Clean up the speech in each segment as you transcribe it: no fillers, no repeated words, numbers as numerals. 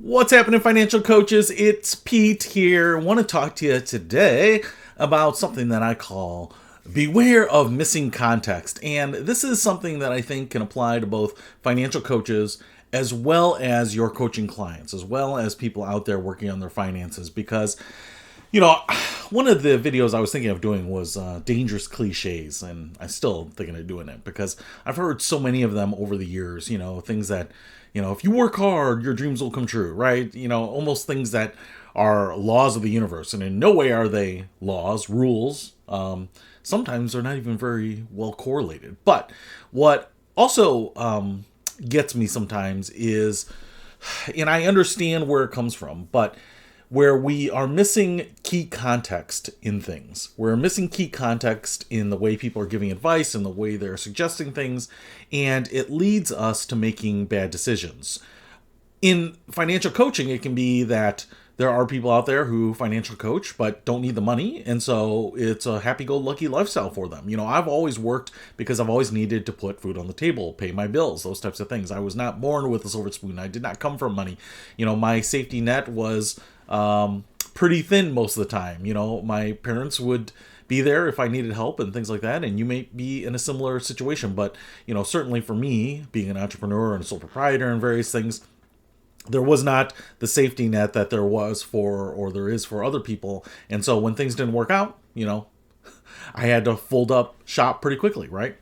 What's happening, financial coaches? It's Pete here. I want to talk to you today about something that I call beware of missing context. And this is something that I think can apply to both financial coaches as well as your coaching clients, as well as people out there working on their finances. Because, you know, one of the videos I was thinking of doing was dangerous cliches, and I'm still thinking of doing it because I've heard so many of them over the years, things that, if you work hard, your dreams will come true, right? Almost things that are laws of the universe, and in no way are they laws, rules. Sometimes they're not even very well correlated. But what also gets me sometimes is, and I understand where it comes from, but where we are missing key context in things. We're missing key context in the way people are giving advice and the way they're suggesting things, and it leads us to making bad decisions. In financial coaching, it can be that there are people out there who financial coach but don't need the money, and so it's a happy-go-lucky lifestyle for them. I've always worked because I've always needed to put food on the table, pay my bills, those types of things. I was not born with a silver spoon. I did not come from money. My safety net was pretty thin most of the time. My parents would be there if I needed help and things like that, and you may be in a similar situation. But certainly for me, being an entrepreneur and a sole proprietor and various things, there was not the safety net that there was for, or there is for, other people. And so when things didn't work out, I had to fold up shop pretty quickly, right?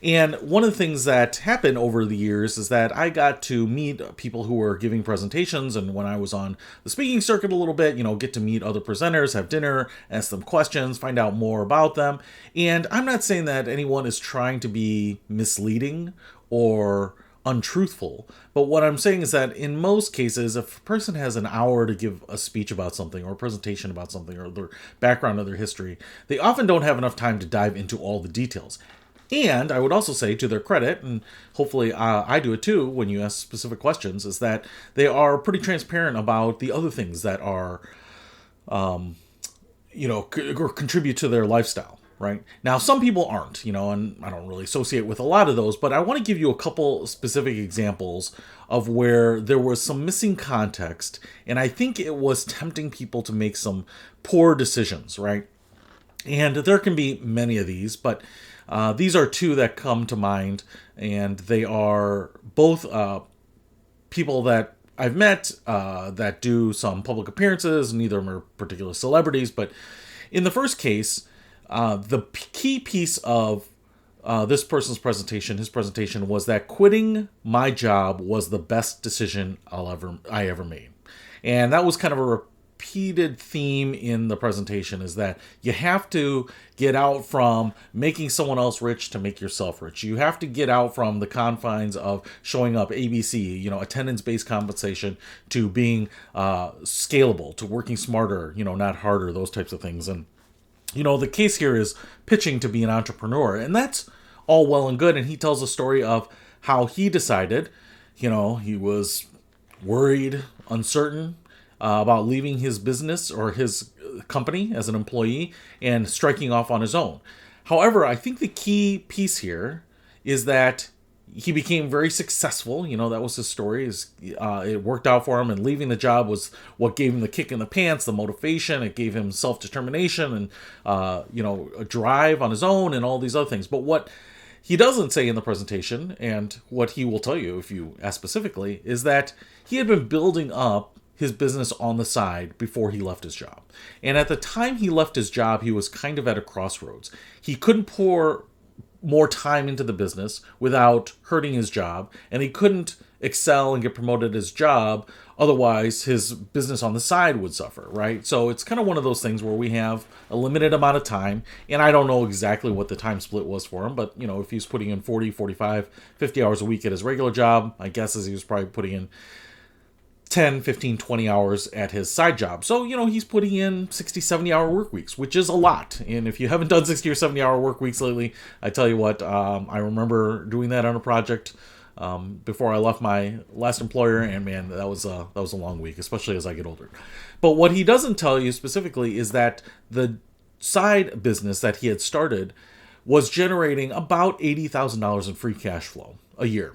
And one of the things that happened over the years is that I got to meet people who were giving presentations. And when I was on the speaking circuit a little bit, get to meet other presenters, have dinner, ask them questions, find out more about them. And I'm not saying that anyone is trying to be misleading or untruthful. But what I'm saying is that in most cases, if a person has an hour to give a speech about something or a presentation about something or their background or their history, they often don't have enough time to dive into all the details. And I would also say, to their credit, and hopefully I do it too when you ask specific questions, is that they are pretty transparent about the other things that are, or contribute to their lifestyle, right? Now, some people aren't, and I don't really associate with a lot of those, but I want to give you a couple specific examples of where there was some missing context, and I think it was tempting people to make some poor decisions, right? And there can be many of these, but these are two that come to mind, and they are both people that I've met that do some public appearances. Neither of them are particular celebrities, but in the first case, the key piece of this person's presentation, his presentation, was that quitting my job was the best decision I ever made. And that was kind of a repeated theme in the presentation, is that you have to get out from making someone else rich to make yourself rich. You have to get out from the confines of showing up, ABC, attendance-based compensation, to being scalable, to working smarter, not harder, those types of things. And the case here is pitching to be an entrepreneur, and that's all well and good. And he tells a story of how he decided, he was worried, uncertain about leaving his business or his company as an employee and striking off on his own. However, I think the key piece here is that he became very successful. That was his story. It worked out for him, and leaving the job was what gave him the kick in the pants, the motivation. It gave him self-determination and, a drive on his own and all these other things. But what he doesn't say in the presentation, and what he will tell you if you ask specifically, is that he had been building up his business on the side before he left his job. And at the time he left his job, he was kind of at a crossroads. He couldn't pour more time into the business without hurting his job, and he couldn't excel and get promoted at his job, otherwise his business on the side would suffer, right? So it's kind of one of those things where we have a limited amount of time, and I don't know exactly what the time split was for him, but if he's putting in 40, 45, 50 hours a week at his regular job, my guess is he was probably putting in 10, 15, 20 hours at his side job. So, he's putting in 60, 70-hour work weeks, which is a lot. And if you haven't done 60 or 70-hour work weeks lately, I tell you what, I remember doing that on a project before I left my last employer, and man, that was a long week, especially as I get older. But what he doesn't tell you specifically is that the side business that he had started was generating about $80,000 in free cash flow a year.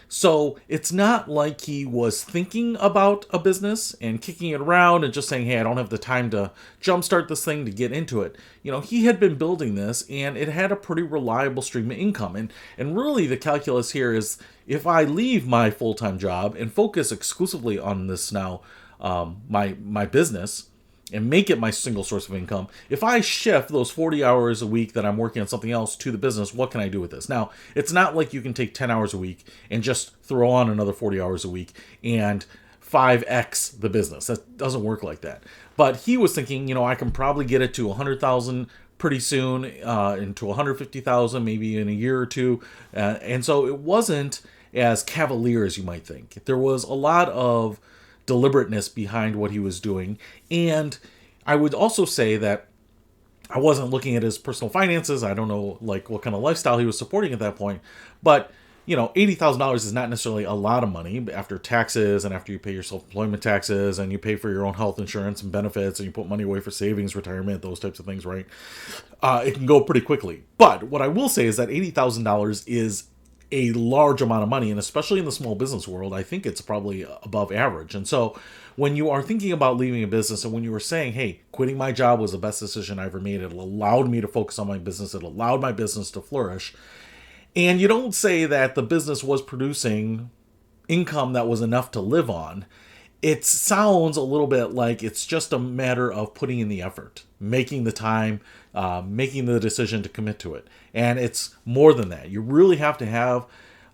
So it's not like he was thinking about a business and kicking it around and just saying, hey, I don't have the time to jumpstart this thing to get into it. He had been building this and it had a pretty reliable stream of income. And really the calculus here is, if I leave my full-time job and focus exclusively on this now, my business, and make it my single source of income, if I shift those 40 hours a week that I'm working on something else to the business, what can I do with this? Now, it's not like you can take 10 hours a week and just throw on another 40 hours a week and 5x the business. That doesn't work like that. But he was thinking, I can probably get it to 100,000 pretty soon, into 150,000 maybe in a year or two. And so it wasn't as cavalier as you might think. There was a lot of deliberateness behind what he was doing. And I would also say that I wasn't looking at his personal finances. I don't know what kind of lifestyle he was supporting at that point. But, $80,000 is not necessarily a lot of money after taxes and after you pay your self-employment taxes and you pay for your own health insurance and benefits and you put money away for savings, retirement, those types of things, right? It can go pretty quickly. But what I will say is that $80,000 is a large amount of money, and especially in the small business world, I think it's probably above average. And so when you are thinking about leaving a business, and when you were saying, hey, quitting my job was the best decision I ever made, it allowed me to focus on my business, it allowed my business to flourish, and you don't say that the business was producing income that was enough to live on, it sounds a little bit like it's just a matter of putting in the effort, making the time, making the decision to commit to it. And it's more than that. You really have to have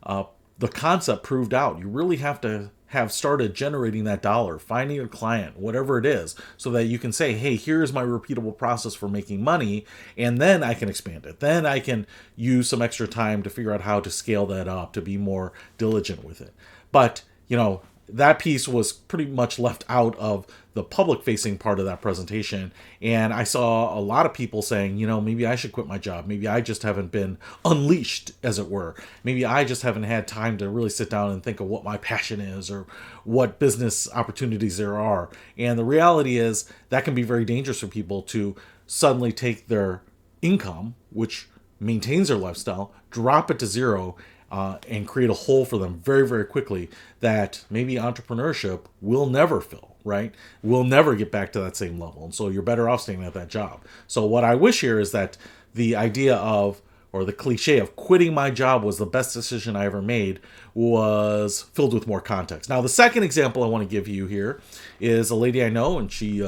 the concept proved out. You really have to have started generating that dollar, finding a client, whatever it is, so that you can say, hey, here's my repeatable process for making money, and then I can expand it. Then I can use some extra time to figure out how to scale that up, to be more diligent with it. But, that piece was pretty much left out of the public-facing part of that presentation. And I saw a lot of people saying, maybe I should quit my job. Maybe I just haven't been unleashed, as it were. Maybe I just haven't had time to really sit down and think of what my passion is or what business opportunities there are. And the reality is that can be very dangerous for people to suddenly take their income, which maintains their lifestyle, drop it to zero, and create a hole for them very, very quickly that maybe entrepreneurship will never fill, right? We'll never get back to that same level. And so you're better off staying at that job. So what I wish here is that the idea of, or the cliche of quitting my job was the best decision I ever made, was filled with more context. Now, the second example I want to give you here is a lady I know, and she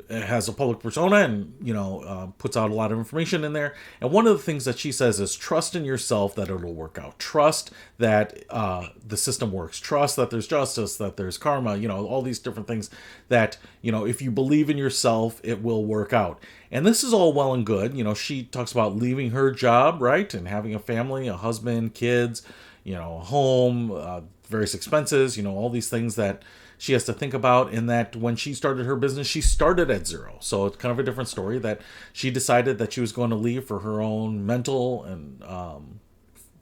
has a public persona and puts out a lot of information in there. And one of the things that she says is trust in yourself that it'll work out. Trust that the system works. Trust that there's justice, that there's karma, all these different things that, if you believe in yourself, it will work out. And this is all well and good. She talks about leaving her job, right? And having a family, a husband, kids, a home, various expenses, all these things that she has to think about, in that when she started her business, she started at zero. So it's kind of a different story, that she decided that she was going to leave for her own mental and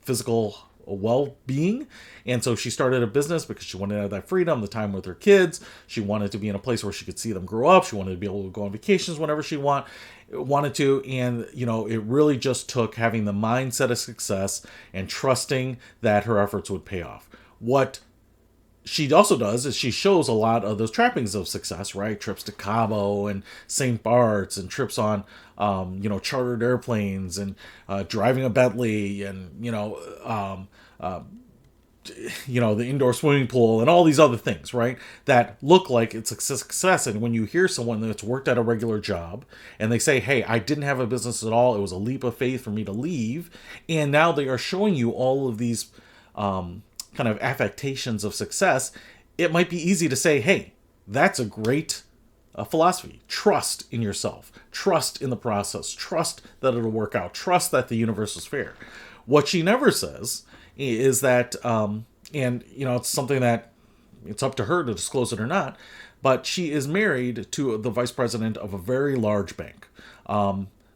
physical well-being. And so she started a business because she wanted to have that freedom, the time with her kids. She wanted to be in a place where she could see them grow up. She wanted to be able to go on vacations whenever she wanted to. And, it really just took having the mindset of success and trusting that her efforts would pay off. What she also does is she shows a lot of those trappings of success, right? Trips to Cabo and St. Bart's and trips on, chartered airplanes and driving a Bentley and, the indoor swimming pool and all these other things, right? That look like it's a success. And when you hear someone that's worked at a regular job and they say, hey, I didn't have a business at all, it was a leap of faith for me to leave. And now they are showing you all of these kind of affectations of success, it might be easy to say, hey, that's a great philosophy. Trust in yourself. Trust in the process. Trust that it'll work out. Trust that the universe is fair. What she never says is that, it's something that it's up to her to disclose it or not, but she is married to the vice president of a very large bank,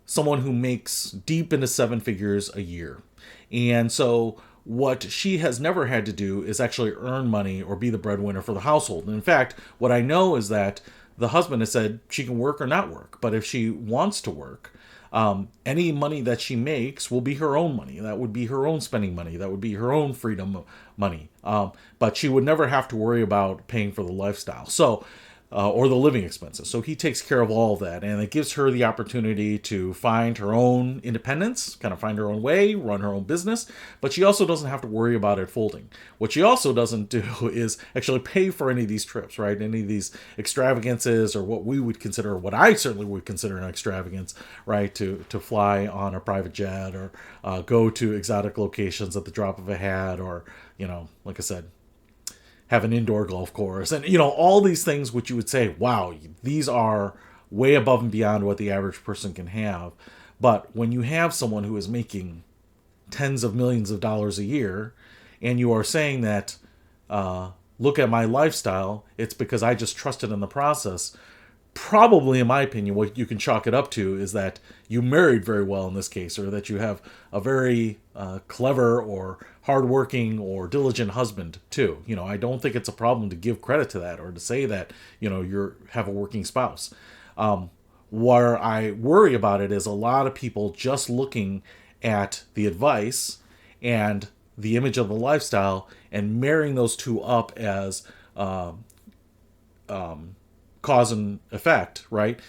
someone who makes deep into seven figures a year. And so what she has never had to do is actually earn money or be the breadwinner for the household. And in fact, what I know is that the husband has said she can work or not work, but if she wants to work, Any money that she makes will be her own money. That would be her own spending money. That would be her own freedom money. But she would never have to worry about paying for the lifestyle. So, or the living expenses. So he takes care of all of that, and it gives her the opportunity to find her own independence, kind of find her own way, run her own business, but she also doesn't have to worry about it folding. What she also doesn't do is actually pay for any of these trips, right? Any of these extravagances, or what we would consider, what I certainly would consider an extravagance, right? To fly on a private jet, or go to exotic locations at the drop of a hat, or, like I said, have an indoor golf course, and all these things which you would say, wow, these are way above and beyond what the average person can have. But when you have someone who is making tens of millions of dollars a year, and you are saying that, look at my lifestyle, it's because I just trusted in the process. Probably, in my opinion, what you can chalk it up to is that you married very well in this case, or that you have a very clever or hardworking or diligent husband too. I don't think it's a problem to give credit to that, or to say that you have a working spouse. Where I worry about it is a lot of people just looking at the advice and the image of the lifestyle and marrying those two up as cause and effect, right?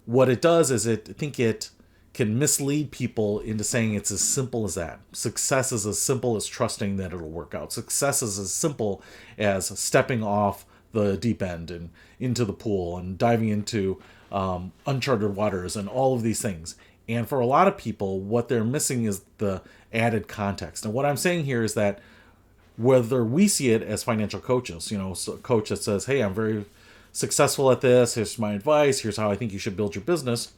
What it does is I think it can mislead people into saying it's as simple as that. Success is as simple as trusting that it'll work out. Success is as simple as stepping off the deep end and into the pool and diving into uncharted waters and all of these things. And for a lot of people, what they're missing is the added context. And what I'm saying here is that whether we see it as financial coaches, a coach that says, hey, I'm very successful at this, here's my advice, here's how I think you should build your business,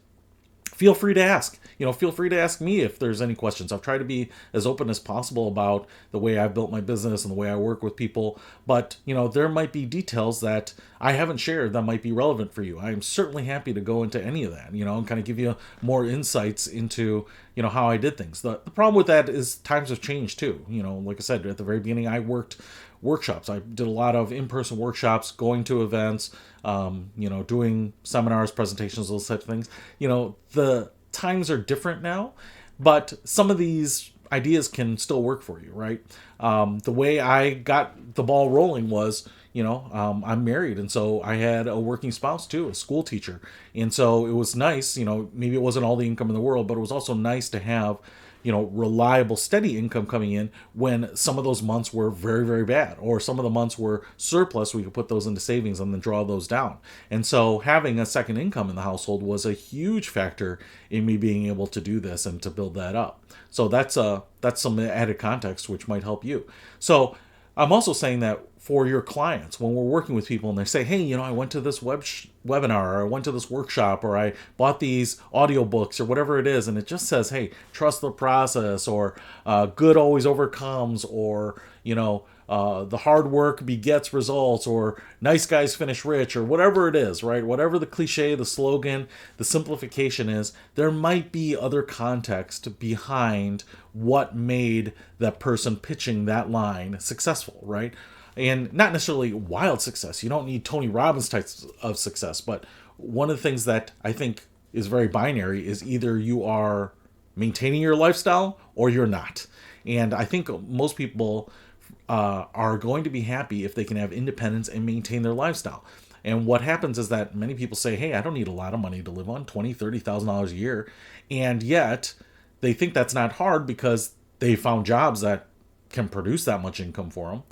feel free to ask. Feel free to ask me if there's any questions. I've tried to be as open as possible about the way I've built my business and the way I work with people. But, there might be details that I haven't shared that might be relevant for you. I'm certainly happy to go into any of that, and kind of give you more insights into, how I did things. The problem with that is times have changed too. Like I said, at the very beginning, I worked workshops. I did a lot of in-person workshops, going to events, doing seminars, presentations, those types of things. The times are different now, but some of these ideas can still work for you, right? The way I got the ball rolling was, I'm married, and so I had a working spouse too, a school teacher. And so it was nice, maybe it wasn't all the income in the world, but it was also nice to have reliable, steady income coming in when some of those months were very, very bad, or some of the months were surplus. We could put those into savings and then draw those down. And so having a second income in the household was a huge factor in me being able to do this and to build that up. So that's some added context which might help you. So I'm also saying that for your clients, when we're working with people and they say, hey, I went to this webinar, or I went to this workshop, or I bought these audiobooks, or whatever it is, and it just says, hey, trust the process, or good always overcomes, or, the hard work begets results, or nice guys finish rich, or whatever it is, right? Whatever the cliche, the slogan, the simplification is, there might be other context behind what made that person pitching that line successful, right? And not necessarily wild success. You don't need Tony Robbins types of success. But one of the things that I think is very binary is either you are maintaining your lifestyle or you're not. And I think most people are going to be happy if they can have independence and maintain their lifestyle. And what happens is that many people say, hey, I don't need a lot of money to live on, $20,000, $30,000 a year. And yet they think that's not hard because they found jobs that can produce that much income for them.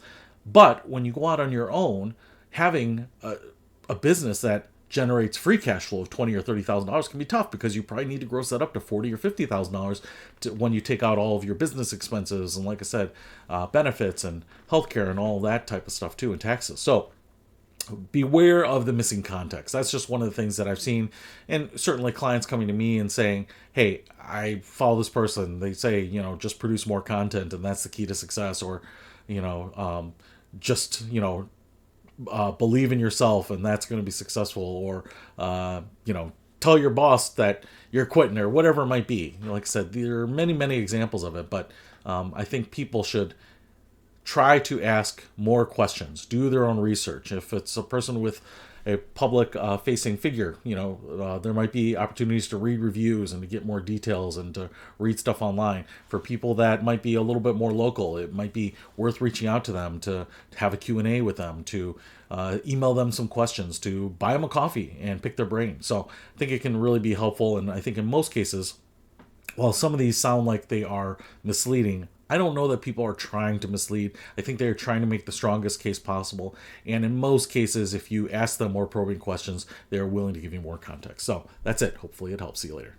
But when you go out on your own, having a business that generates free cash flow of $20,000 or $30,000 can be tough, because you probably need to gross that up to $40,000 or $50,000 when you take out all of your business expenses and, like I said, benefits and healthcare and all that type of stuff too, and taxes. So beware of the missing context. That's just one of the things that I've seen, and certainly clients coming to me and saying, hey, I follow this person. They say, just produce more content and that's the key to success, or just believe in yourself and that's going to be successful, or tell your boss that you're quitting, or whatever it might be. Like I said, there are many examples of it, but I think people should try to ask more questions, do their own research. If it's a person with a public facing figure, there might be opportunities to read reviews and to get more details and to read stuff online. For people that might be a little bit more local, it might be worth reaching out to them to have a Q&A with them, to email them some questions, to buy them a coffee and pick their brain. So I think it can really be helpful. And I think in most cases, while some of these sound like they are misleading, I don't know that people are trying to mislead. I think they're trying to make the strongest case possible. And in most cases, if you ask them more probing questions, they're willing to give you more context. So that's it. Hopefully it helps. See you later.